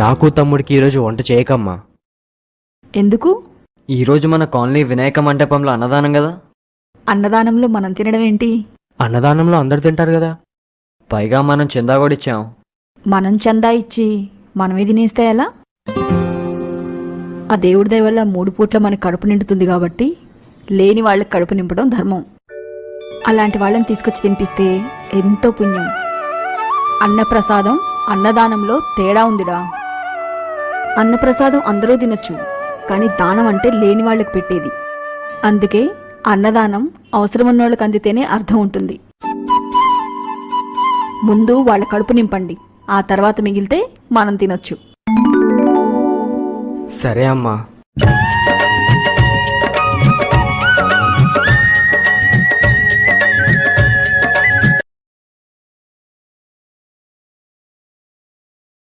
నాకు తమ్ముడికి ఈరోజు వంట చేయకమ్మా. ఎందుకు? ఈరోజు మన కాలనీ వినాయక మంటపంలో అన్నదానం కదా. అన్నదానంలో మనం తినడం ఏంటి? అన్నదానంలో అందరు తింటారు కదా. పైగా మనం చందా కూడా ఇచ్చాం. మనం చందా ఇచ్చి మనమే తినేస్తే ఎలా? ఆ దేవుడి దయ వల్ల 3 పూట్ల మనకి కడుపు నిండుతుంది కాబట్టి లేని వాళ్ళకి కడుపు నింపడం ధర్మం. అలాంటి వాళ్ళని తీసుకొచ్చి తినిపిస్తే ఎంతో పుణ్యం. అన్నప్రసాదం అన్నదానంలో తేడా ఉందిరా. అన్నప్రసాదం అందరూ తినొచ్చు, కానీ దానం అంటే లేని వాళ్ళకి పెట్టేది. అందుకే అన్నదానం అవసరమున్నోళ్ళకి అందితేనే అర్థం ఉంటుంది. ముందు వాళ్ళ కడుపు నింపండి, ఆ తర్వాత మిగిలితే మనం తినొచ్చు. సరే అమ్మా.